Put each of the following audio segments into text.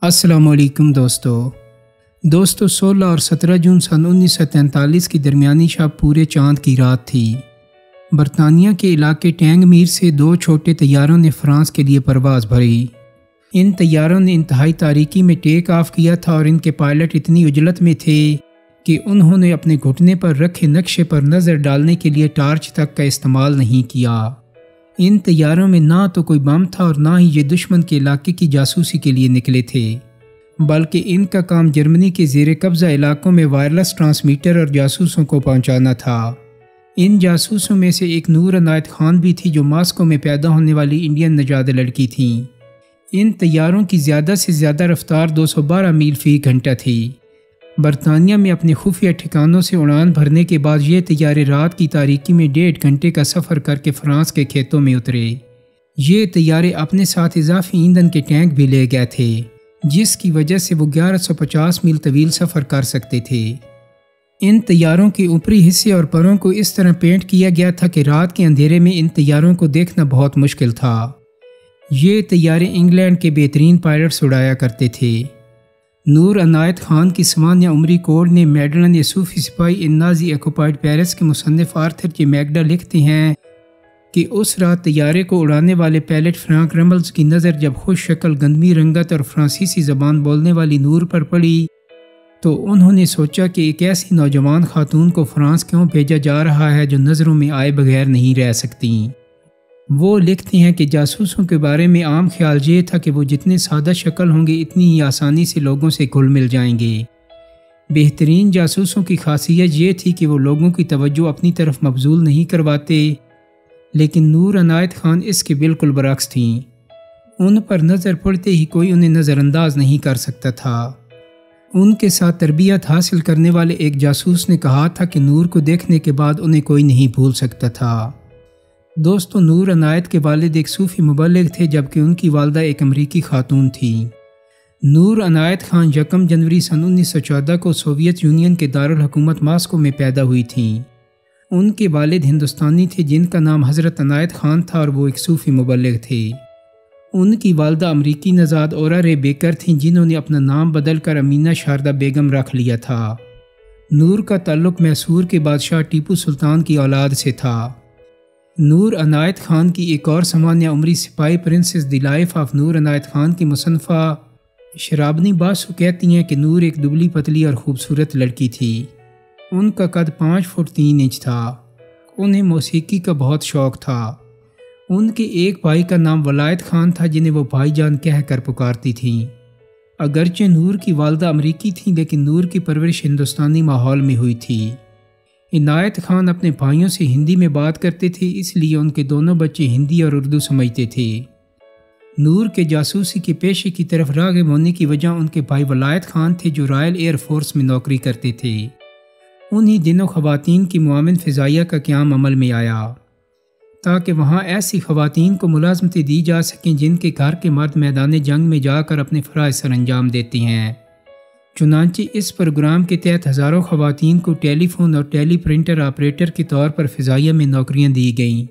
السلام علیکم دوستو 16 اور 17 جون سن 1943 کی درمیانی شب پورے چاند کی رات تھی۔ برطانیہ کے علاقے ٹینگ میر سے 2 چھوٹے طیاروں نے فرانس کے لیے پرواز بھری۔ ان طیاروں نے انتہائی تاریکی میں ٹیک آف کیا تھا اور ان کے پائلٹ اتنی عجلت میں تھے کہ انہوں نے اپنے گھٹنے پر رکھے نقشے پر نظر ڈالنے کے لیے ٹارچ تک کا استعمال نہیں کیا۔ ان طیاروں میں نہ تو کوئی بم تھا اور نہ ہی یہ دشمن کے علاقے کی جاسوسی کے لیے نکلے تھے، بلکہ ان کا کام جرمنی کے زیر قبضہ علاقوں میں وائرلیس ٹرانسمیٹر اور جاسوسوں کو پہنچانا تھا۔ ان جاسوسوں میں سے ایک نور عنایت خان بھی تھی جو ماسکو میں پیدا ہونے والی انڈین نژاد لڑکی تھیں۔ ان طیاروں کی زیادہ سے زیادہ رفتار 212 میل فی گھنٹہ تھی۔ برطانیہ میں اپنے خفیہ ٹھکانوں سے اڑان بھرنے کے بعد یہ طیارے رات کی تاریکی میں 1.5 گھنٹے کا سفر کر کے فرانس کے کھیتوں میں اترے۔ یہ طیارے اپنے ساتھ اضافی ایندھن کے ٹینک بھی لے گئے تھے، جس کی وجہ سے وہ 1150 میل طویل سفر کر سکتے تھے۔ ان طیاروں کے اوپری حصے اور پروں کو اس طرح پینٹ کیا گیا تھا کہ رات کے اندھیرے میں ان طیاروں کو دیکھنا بہت مشکل تھا۔ یہ طیارے انگلینڈ کے بہترین پائلٹس اڑایا کرتے تھے۔ نور عنایت خان کی 58 عمری کوڈ نے میڈلن یسوفی سپاہی ان نازی ایکوپائڈ پیرس کے مصنف آرتھر جے میگڈا لکھتے ہیں کہ اس رات طیارے کو اڑانے والے پائلٹ فرانک رملز کی نظر جب خوش شکل گندمی رنگت اور فرانسیسی زبان بولنے والی نور پر پڑی تو انہوں نے سوچا کہ ایک ایسی نوجوان خاتون کو فرانس کیوں بھیجا جا رہا ہے جو نظروں میں آئے بغیر نہیں رہ سکتی۔ وہ لکھتے ہیں کہ جاسوسوں کے بارے میں عام خیال یہ تھا کہ وہ جتنے سادہ شکل ہوں گے اتنی ہی آسانی سے لوگوں سے گھل مل جائیں گے۔ بہترین جاسوسوں کی خاصیت یہ تھی کہ وہ لوگوں کی توجہ اپنی طرف مبذول نہیں کرواتے، لیکن نور عنایت خان اس کے بالکل برعکس تھیں۔ ان پر نظر پڑتے ہی کوئی انہیں نظر انداز نہیں کر سکتا تھا۔ ان کے ساتھ تربیت حاصل کرنے والے ایک جاسوس نے کہا تھا کہ نور کو دیکھنے کے بعد انہیں کوئی نہیں بھول سکتا تھا۔ دوستو، نور عنایت کے والد ایک صوفی مبلغ تھے جبکہ ان کی والدہ ایک امریکی خاتون تھی۔ نور عنایت خان 1 جنوری سن 1914 کو سوویت یونین کے دارالحکومت ماسکو میں پیدا ہوئی تھیں۔ ان کے والد ہندوستانی تھے جن کا نام حضرت عنایت خان تھا اور وہ ایک صوفی مبلغ تھے۔ ان کی والدہ امریکی نژاد اورا رے بیکر تھیں جنہوں نے اپنا نام بدل کر امینہ شاردا بیگم رکھ لیا تھا۔ نور کا تعلق میسور کے بادشاہ ٹیپو سلطان کی اولاد سے تھا۔ نور عنایت خان کی ایک اور 58 عمری سپاہی پرنسس دی لائف آف نور عنایت خان کی مصنفہ شرابنی باسو کہتی ہیں کہ نور ایک دبلی پتلی اور خوبصورت لڑکی تھی۔ ان کا قد 5 فٹ 3 انچ تھا۔ انہیں موسیقی کا بہت شوق تھا۔ ان کے ایک بھائی کا نام ولایت خان تھا جنہیں وہ بھائی جان کہہ کر پکارتی تھیں۔ اگرچہ نور کی والدہ امریکی تھیں لیکن نور کی پرورش ہندوستانی ماحول میں ہوئی تھی۔ عنایت خان اپنے بھائیوں سے ہندی میں بات کرتے تھے، اس لیے ان کے دونوں بچے ہندی اور اردو سمجھتے تھے۔ نور کے جاسوسی کے پیشے کی طرف راغب ہونے کی وجہ ان کے بھائی ولایت خان تھے جو رائل ایئر فورس میں نوکری کرتے تھے۔ انہی دنوں خواتین کی معاون فضائیہ کا قیام عمل میں آیا تاکہ وہاں ایسی خواتین کو ملازمتیں دی جا سکیں جن کے گھر کے مرد میدان جنگ میں جا کر اپنے فرائض سر انجام دیتے ہیں۔ چنانچہ اس پروگرام کے تحت ہزاروں خواتین کو ٹیلی فون اور ٹیلی پرنٹر آپریٹر کے طور پر فضائیہ میں نوکریاں دی گئیں۔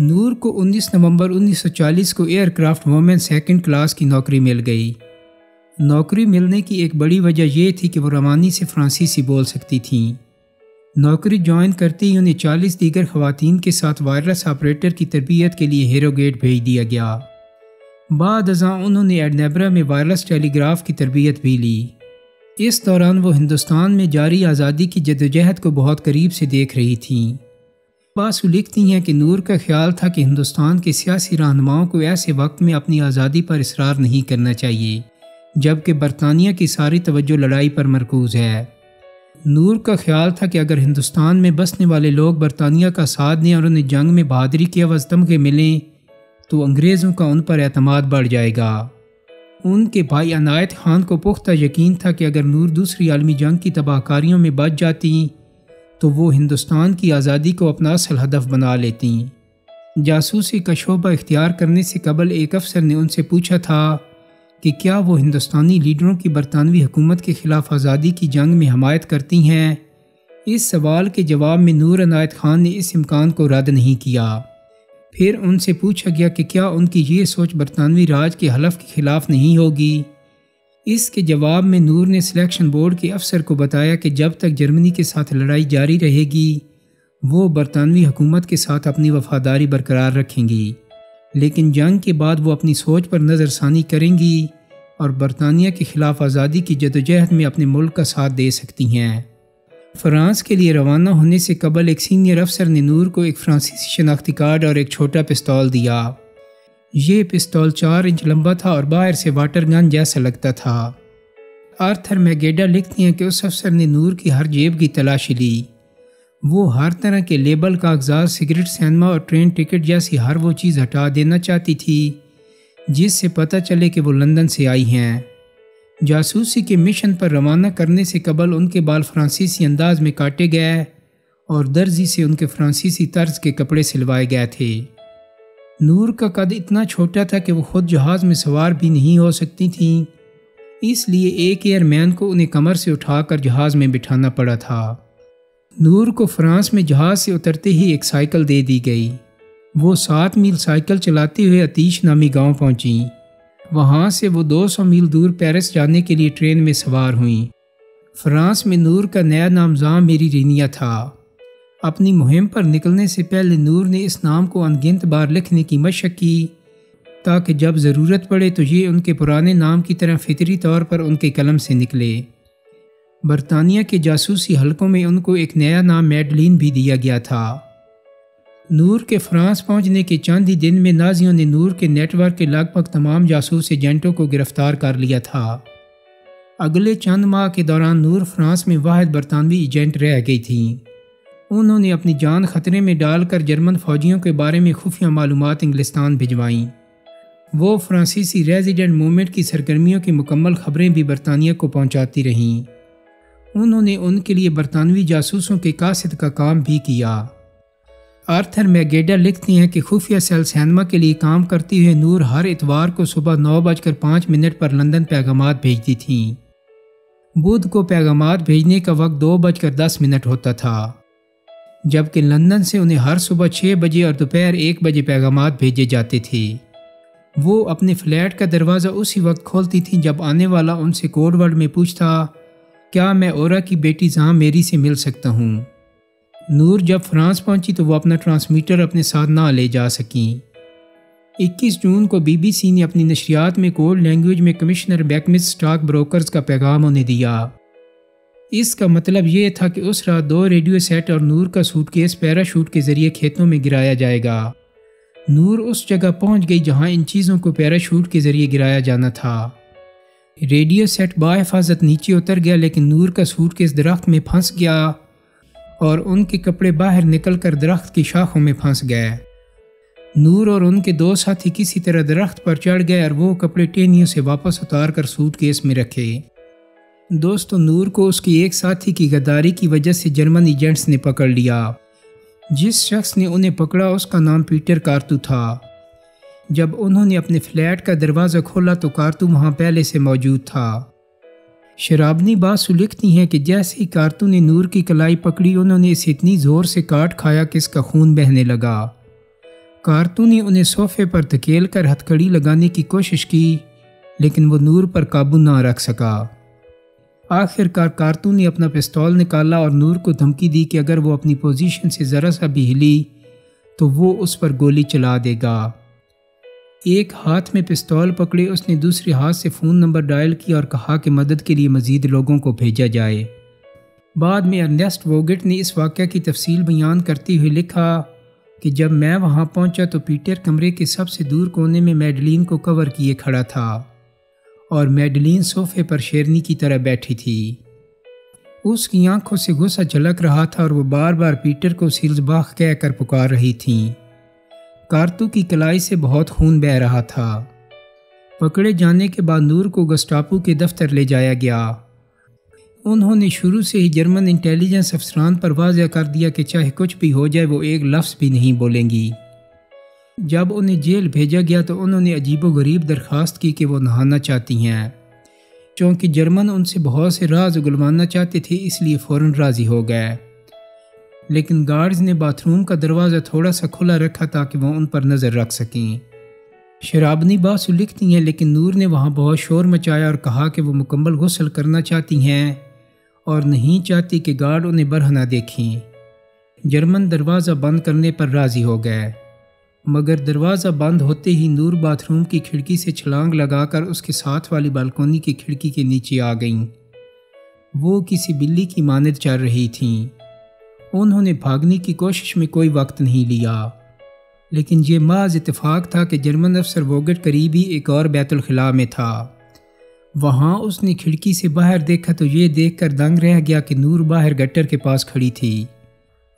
نور کو 19 نومبر 1940 کو year craft women 2nd class کی نوکری مل گئی۔ نوکری ملنے کی ایک بڑی وجہ یہ تھی کہ وہ روانی سے فرانسیسی بول سکتی تھیں۔ نوکری جوائن کرتے ہی انہیں 40 دیگر خواتین کے ساتھ وائرلیس آپریٹر کی تربیت کے لیے ہیروگیٹ بھیج دیا گیا۔ بعد ازاں انہوں نے ایڈنبرا میں وائرلیس ٹیلی گراف کی تربیت بھی لی۔ اس دوران وہ ہندوستان میں جاری آزادی کی جدوجہد کو بہت قریب سے دیکھ رہی تھیں۔ باسو لکھتی ہیں کہ نور کا خیال تھا کہ ہندوستان کے سیاسی رہنماؤں کو ایسے وقت میں اپنی آزادی پر اصرار نہیں کرنا چاہیے جبکہ برطانیہ کی ساری توجہ لڑائی پر مرکوز ہے۔ نور کا خیال تھا کہ اگر ہندوستان میں بسنے والے لوگ برطانیہ کا ساتھ دیں اور انہیں جنگ میں بہادری کے عوض تمغے ملیں تو انگریزوں کا ان پر اعتماد بڑھ جائے گا۔ ان کے بھائی عنایت خان کو پختہ یقین تھا کہ اگر نور دوسری عالمی جنگ کی تباہ کاریوں میں بچ جاتی تو وہ ہندوستان کی آزادی کو اپنا اصل ہدف بنا لیتی۔ جاسوسی کا شعبہ اختیار کرنے سے قبل ایک افسر نے ان سے پوچھا تھا کہ کیا وہ ہندوستانی لیڈروں کی برطانوی حکومت کے خلاف آزادی کی جنگ میں حمایت کرتی ہیں۔ اس سوال کے جواب میں نور عنایت خان نے اس امکان کو رد نہیں کیا۔ پھر ان سے پوچھا گیا کہ کیا ان کی یہ سوچ برطانوی راج کے حلف کے خلاف نہیں ہوگی۔ اس کے جواب میں نور نے سلیکشن بورڈ کے افسر کو بتایا کہ جب تک جرمنی کے ساتھ لڑائی جاری رہے گی وہ برطانوی حکومت کے ساتھ اپنی وفاداری برقرار رکھیں گی، لیکن جنگ کے بعد وہ اپنی سوچ پر نظر ثانی کریں گی اور برطانیہ کے خلاف آزادی کی جدوجہد میں اپنے ملک کا ساتھ دے سکتی ہیں۔ فرانس کے لیے روانہ ہونے سے قبل ایک سینئر افسر نے نور کو ایک فرانسیسی شناختی کارڈ اور ایک چھوٹا پستول دیا۔ یہ پستول 4 انچ لمبا تھا اور باہر سے واٹر گن جیسا لگتا تھا۔ آرتھر میگیڈا لکھتی ہیں کہ اس افسر نے نور کی ہر جیب کی تلاشی لی۔ وہ ہر طرح کے لیبل، کاغذات، سگریٹ، سینما اور ٹرین ٹکٹ جیسی ہر وہ چیز ہٹا دینا چاہتی تھی جس سے پتہ چلے کہ وہ لندن سے آئی ہیں۔ جاسوسی کے مشن پر روانہ کرنے سے قبل ان کے بال فرانسیسی انداز میں کاٹے گئے اور درزی سے ان کے فرانسیسی طرز کے کپڑے سلوائے گئے تھے۔ نور کا قد اتنا چھوٹا تھا کہ وہ خود جہاز میں سوار بھی نہیں ہو سکتی تھیں، اس لیے ایک ایئر مین کو انہیں کمر سے اٹھا کر جہاز میں بٹھانا پڑا تھا۔ نور کو فرانس میں جہاز سے اترتے ہی ایک سائیکل دے دی گئی۔ وہ 7 میل سائیکل چلاتے ہوئے آتیش نامی گاؤں پہنچیں۔ وہاں سے وہ 200 میل دور پیرس جانے کے لیے ٹرین میں سوار ہوئیں۔ فرانس میں نور کا نیا نام زان میری رینیا تھا۔ اپنی مہم پر نکلنے سے پہلے نور نے اس نام کو انگنت بار لکھنے کی مشق کی تاکہ جب ضرورت پڑے تو یہ ان کے پرانے نام کی طرح فطری طور پر ان کے قلم سے نکلے۔ برطانیہ کے جاسوسی حلقوں میں ان کو ایک نیا نام میڈلین بھی دیا گیا تھا۔ نور کے فرانس پہنچنے کے چند ہی دن میں نازیوں نے نور کے نیٹ ورک کے لگ بھگ تمام جاسوس ایجنٹوں کو گرفتار کر لیا تھا۔ اگلے چند ماہ کے دوران نور فرانس میں واحد برطانوی ایجنٹ رہ گئی تھیں۔ انہوں نے اپنی جان خطرے میں ڈال کر جرمن فوجیوں کے بارے میں خفیہ معلومات انگلستان بھجوائیں۔ وہ فرانسیسی ریزیڈنٹ موومنٹ کی سرگرمیوں کی مکمل خبریں بھی برطانیہ کو پہنچاتی رہیں۔ انہوں نے ان کے لیے برطانوی جاسوسوں کے قاصد کا کام بھی کیا۔ آرتھر میگیڈا لکھتی ہیں کہ خفیہ سیل سینما کے لیے کام کرتی ہوئے نور ہر اتوار کو صبح 9:05 پر لندن پیغامات بھیجتی تھیں۔ بدھ کو پیغامات بھیجنے کا وقت 2:10 ہوتا تھا، جبکہ لندن سے انہیں ہر صبح 6 بجے اور دوپہر 1 بجے پیغامات بھیجے جاتے تھے۔ وہ اپنے فلیٹ کا دروازہ اسی وقت کھولتی تھیں جب آنے والا ان سے کوڈ ورڈ میں پوچھتا، کیا میں اورا کی بیٹی زان میری سے مل سکتا ہوں؟ نور جب فرانس پہنچی تو وہ اپنا ٹرانسمیٹر اپنے ساتھ نہ لے جا سکیں۔ 21 جون کو بی بی سی نے اپنی نشریات میں کوڈ لینگویج میں کمشنر بیکمس اسٹاک بروکرز کا پیغام انہیں دیا۔ اس کا مطلب یہ تھا کہ اس رات 2 ریڈیو سیٹ اور نور کا سوٹ کیس پیراشوٹ کے ذریعے کھیتوں میں گرایا جائے گا۔ نور اس جگہ پہنچ گئی جہاں ان چیزوں کو پیراشوٹ کے ذریعے گرایا جانا تھا۔ ریڈیو سیٹ بحفاظت نیچے اتر گیا، لیکن نور کا سوٹ کیس درخت میں پھنس گیا اور ان کے کپڑے باہر نکل کر درخت کی شاخوں میں پھنس گئے۔ نور اور ان کے 2 ساتھی کسی طرح درخت پر چڑھ گئے اور وہ کپڑے ٹینیوں سے واپس اتار کر سوٹ کیس میں رکھے۔ دوستو، نور کو اس کی ایک ساتھی کی غداری کی وجہ سے جرمن ایجنٹس نے پکڑ لیا۔ جس شخص نے انہیں پکڑا اس کا نام پیٹر کارتو تھا۔ جب انہوں نے اپنے فلیٹ کا دروازہ کھولا تو کارتو وہاں پہلے سے موجود تھا۔ شرابنی باسو لکھتی ہیں کہ جیسے ہی کارتو نے نور کی کلائی پکڑی انہوں نے اسے اتنی زور سے کاٹ کھایا کہ اس کا خون بہنے لگا۔ کارتو نے انہیں صوفے پر دھکیل کر ہتھکڑی لگانے کی کوشش کی، لیکن وہ نور پر قابو نہ رکھ سکا۔ آخر کار کارتو نے اپنا پستول نکالا اور نور کو دھمکی دی کہ اگر وہ اپنی پوزیشن سے ذرا سا بھی ہلی تو وہ اس پر گولی چلا دے گا۔ ایک ہاتھ میں پستول پکڑے اس نے دوسرے ہاتھ سے فون نمبر ڈائل کیا اور کہا کہ مدد کے لیے مزید لوگوں کو بھیجا جائے۔ بعد میں ارنیسٹ ووگٹ نے اس واقعہ کی تفصیل بیان کرتے ہوئے لکھا کہ جب میں وہاں پہنچا تو پیٹر کمرے کے سب سے دور کونے میں میڈلین کو کور کیے کھڑا تھا اور میڈلین صوفے پر شیرنی کی طرح بیٹھی تھی۔ اس کی آنکھوں سے غصہ جھلک رہا تھا اور وہ بار بار پیٹر کو سیلزباخ کہہ کر پکار رہی تھیں۔ کارتو کی کلائی سے بہت خون بہہ رہا تھا۔ پکڑے جانے کے بعد نور کو گسٹاپو کے دفتر لے جایا گیا۔ انہوں نے شروع سے ہی جرمن انٹیلیجنس افسران پر واضح کر دیا کہ چاہے کچھ بھی ہو جائے وہ ایک لفظ بھی نہیں بولیں گی۔ جب انہیں جیل بھیجا گیا تو انہوں نے عجیب و غریب درخواست کی کہ وہ نہانا چاہتی ہیں۔ چونکہ جرمن ان سے بہت سے راز اگلوانا چاہتے تھے اس لیے فوراً راضی ہو گئے، لیکن گارڈز نے باتھ روم کا دروازہ تھوڑا سا کھلا رکھا تاکہ وہ ان پر نظر رکھ سکیں۔ شرابنی باسو لکھتی ہیں لیکن نور نے وہاں بہت شور مچایا اور کہا کہ وہ مکمل غسل کرنا چاہتی ہیں اور نہیں چاہتی کہ گارڈ انہیں برہ نہ دیکھیں۔ جرمن دروازہ بند کرنے پر راضی ہو گئے، مگر دروازہ بند ہوتے ہی نور باتھ روم کی کھڑکی سے چھلانگ لگا کر اس کے ساتھ والی بالکونی کی کھڑکی کے نیچے آ گئیں۔ وہ کسی بلی کی مانند چل رہی تھیں۔ انہوں نے بھاگنے کی کوشش میں کوئی وقت نہیں لیا، لیکن یہ محض اتفاق تھا کہ جرمن افسر ووگٹ قریب ہی ایک اور بیت الخلاء میں تھا۔ وہاں اس نے کھڑکی سے باہر دیکھا تو یہ دیکھ کر دنگ رہ گیا کہ نور باہر گٹر کے پاس کھڑی تھی۔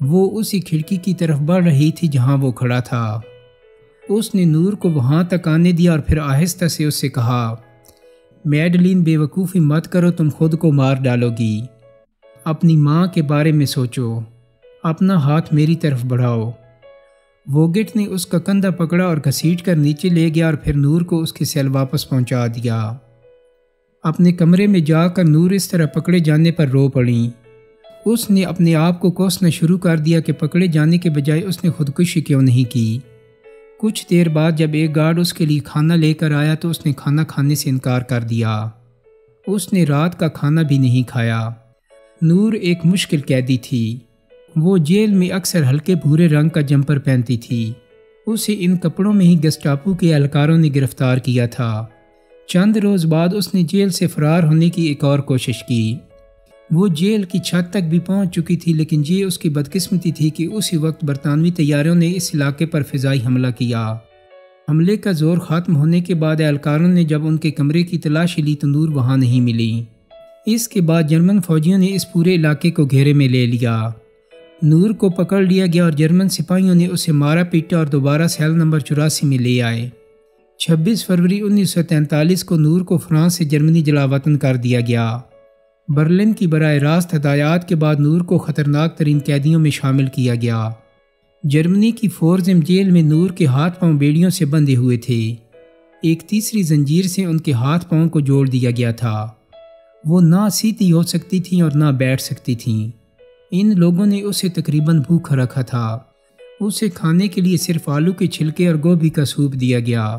وہ اسی کھڑکی کی طرف بڑھ رہی تھی جہاں وہ کھڑا تھا۔ اس نے نور کو وہاں تک آنے دیا اور پھر آہستہ سے اس سے کہا، میڈلین بے وقوفی مت کرو، تم خود کو مار ڈالو گی۔ اپنی ماں کے بارے میں سوچو، اپنا ہاتھ میری طرف بڑھاؤ۔ ووگٹ نے اس کا کندھا پکڑا اور گھسیٹ کر نیچے لے گیا اور پھر نور کو اس کی سیل واپس پہنچا دیا۔ اپنے کمرے میں جا کر نور اس طرح پکڑے جانے پر رو پڑیں۔ اس نے اپنے آپ کو کوسنا شروع کر دیا کہ پکڑے جانے کے بجائے اس نے خودکشی کیوں نہیں کی۔ کچھ دیر بعد جب ایک گارڈ اس کے لیے کھانا لے کر آیا تو اس نے کھانا کھانے سے انکار کر دیا۔ اس نے رات کا کھانا بھی نہیں کھایا۔ نور ایک مشکل قیدی تھی۔ وہ جیل میں اکثر ہلکے بھورے رنگ کا جمپر پہنتی تھی۔ اسے ان کپڑوں میں ہی گسٹاپو کے اہلکاروں نے گرفتار کیا تھا۔ چند روز بعد اس نے جیل سے فرار ہونے کی ایک اور کوشش کی۔ وہ جیل کی چھت تک بھی پہنچ چکی تھی، لیکن یہ اس کی بدقسمتی تھی کہ اسی وقت برطانوی طیاروں نے اس علاقے پر فضائی حملہ کیا۔ حملے کا زور ختم ہونے کے بعد اہلکاروں نے جب ان کے کمرے کی تلاشی لی تو نور وہاں نہیں ملی۔ اس کے بعد جرمن فوجیوں نے اس پورے علاقے کو گھیرے میں لے لیا۔ نور کو پکڑ لیا گیا اور جرمن سپاہیوں نے اسے مارا پیٹا اور دوبارہ سیل نمبر 84 میں لے آئے۔ 26 فروری 1943 کو نور کو فرانس سے جرمنی جلا وطن کر دیا گیا۔ برلن کی براہ راست ہدایات کے بعد نور کو خطرناک ترین قیدیوں میں شامل کیا گیا۔ جرمنی کی فورزم جیل میں نور کے ہاتھ پاؤں بیڑیوں سے بندھے ہوئے تھے۔ ایک تیسری زنجیر سے ان کے ہاتھ پاؤں کو جوڑ دیا گیا تھا۔ وہ نہ سیدھی ہو سکتی تھیں اور نہ بیٹھ سکتی تھیں۔ ان لوگوں نے اسے تقریباً بھوکا رکھا تھا۔ اسے کھانے کے لیے صرف آلو کے چھلکے اور گوبھی کا سوپ دیا گیا۔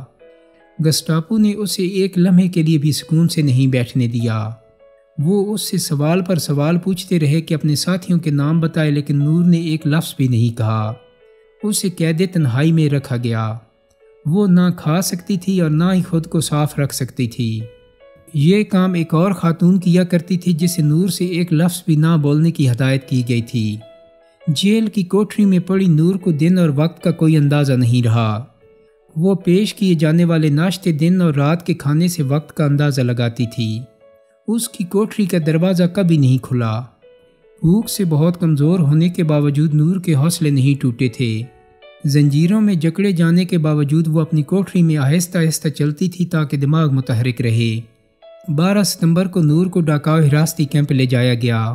گسٹاپو نے اسے ایک لمحے کے لیے بھی سکون سے نہیں بیٹھنے دیا۔ وہ اس سے سوال پر سوال پوچھتے رہے کہ اپنے ساتھیوں کے نام بتائے، لیکن نور نے ایک لفظ بھی نہیں کہا۔ اسے قید تنہائی میں رکھا گیا۔ وہ نہ کھا سکتی تھی اور نہ ہی خود کو صاف رکھ سکتی تھی۔ یہ کام ایک اور خاتون کیا کرتی تھی جسے نور سے ایک لفظ بھی نہ بولنے کی ہدایت کی گئی تھی۔ جیل کی کوٹری میں پڑی نور کو دن اور وقت کا کوئی اندازہ نہیں رہا۔ وہ پیش کیے جانے والے ناشتے دن اور رات کے کھانے سے وقت کا اندازہ لگاتی تھی۔ اس کی کوٹری کا دروازہ کبھی نہیں کھلا۔ بھوک سے بہت کمزور ہونے کے باوجود نور کے حوصلے نہیں ٹوٹے تھے۔ زنجیروں میں جکڑے جانے کے باوجود وہ اپنی کوٹری میں آہستہ آہستہ چلتی تھی تاکہ دماغ متحرک رہے۔ 12 ستمبر کو نور کو ڈاکاؤ حراستی کیمپ لے جایا گیا۔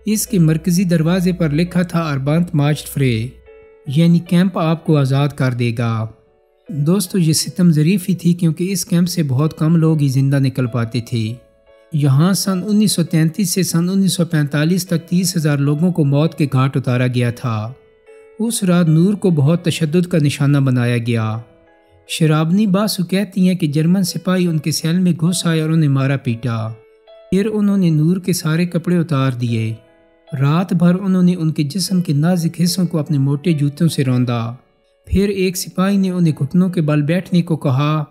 اس کے مرکزی دروازے پر لکھا تھا اربانت مارچ فرے، یعنی کیمپ آپ کو آزاد کر دے گا۔ دوستو، یہ ستم ظریفی تھی کیونکہ اس کیمپ سے بہت کم لوگ ہی زندہ نکل پاتے تھے۔ یہاں سن 1933 سے سن 1945 تک 30,000 لوگوں کو موت کے گھاٹ اتارا گیا تھا۔ اس رات نور کو بہت تشدد کا نشانہ بنایا گیا۔ شرابنی باسو کہتی ہیں کہ جرمن سپاہی ان کے سیل میں گھس آئے اور انہیں مارا پیٹا۔ پھر انہوں نے نور کے سارے کپڑے اتار دیے۔ رات بھر انہوں نے ان کے جسم کے نازک حصوں کو اپنے موٹے جوتوں سے روندا۔ پھر ایک سپاہی نے انہیں گھٹنوں کے بل بیٹھنے کو کہا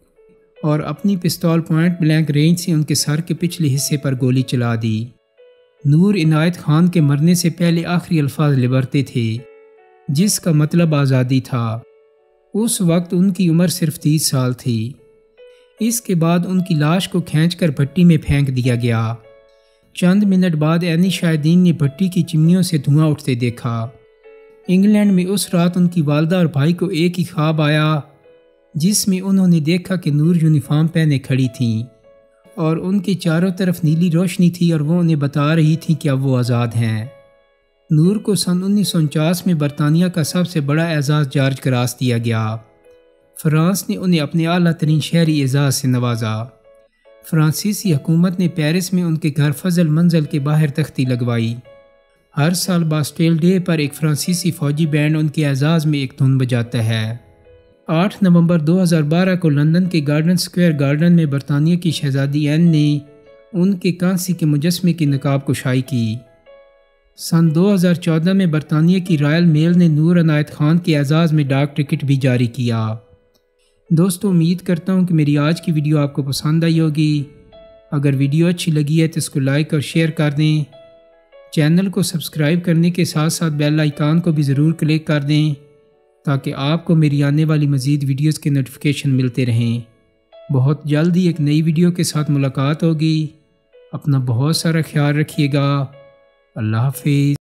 اور اپنی پستول پوائنٹ بلینک رینج سے ان کے سر کے پچھلے حصے پر گولی چلا دی۔ نور عنایت خان کے مرنے سے پہلے آخری الفاظ لبرتے تھے، جس کا مطلب آزادی تھا۔ اس وقت ان کی عمر صرف 30 سال تھی۔ اس کے بعد ان کی لاش کو کھینچ کر بھٹی میں پھینک دیا گیا۔ چند منٹ بعد عینی شاہدین نے بھٹی کی چمنیوں سے دھواں اٹھتے دیکھا۔ انگلینڈ میں اس رات ان کی والدہ اور بھائی کو ایک ہی خواب آیا، جس میں انہوں نے دیکھا کہ نور یونیفارم پہنے کھڑی تھیں اور ان کے چاروں طرف نیلی روشنی تھی اور وہ انہیں بتا رہی تھیں کہ اب وہ آزاد ہیں۔ نور کو سن 1949 میں برطانیہ کا سب سے بڑا اعزاز جارج کراس دیا گیا۔ فرانس نے انہیں اپنے اعلیٰ ترین شہری اعزاز سے نوازا۔ فرانسیسی حکومت نے پیرس میں ان کے گھر فضل منزل کے باہر تختی لگوائی۔ ہر سال باسٹیل ڈے پر ایک فرانسیسی فوجی بینڈ ان کے اعزاز میں ایک دھن بجاتا ہے۔ 8 نومبر 2012 کو لندن کے گارڈن سکوائر گارڈن میں برطانیہ کی شہزادی این نے ان کے کانسی کے مجسمے کی نقاب کشائی کی۔ سن 2014 میں برطانیہ کی رائل میل نے نور عنایت خان کے اعزاز میں ڈاک ٹکٹ بھی جاری کیا۔ دوستو امید کرتا ہوں کہ میری آج کی ویڈیو آپ کو پسند آئی ہوگی۔ اگر ویڈیو اچھی لگی ہے تو اس کو لائک اور شیئر کر دیں۔ چینل کو سبسکرائب کرنے کے ساتھ ساتھ بیل آئیکن کو بھی ضرور کلک کر دیں تاکہ آپ کو میری آنے والی مزید ویڈیوز کے نوٹیفیکیشن ملتے رہیں۔ بہت جلد ہی ایک نئی ویڈیو کے ساتھ ملاقات ہوگی۔ اپنا بہت سارا خیال رکھیے گا۔ اللہ حافظ۔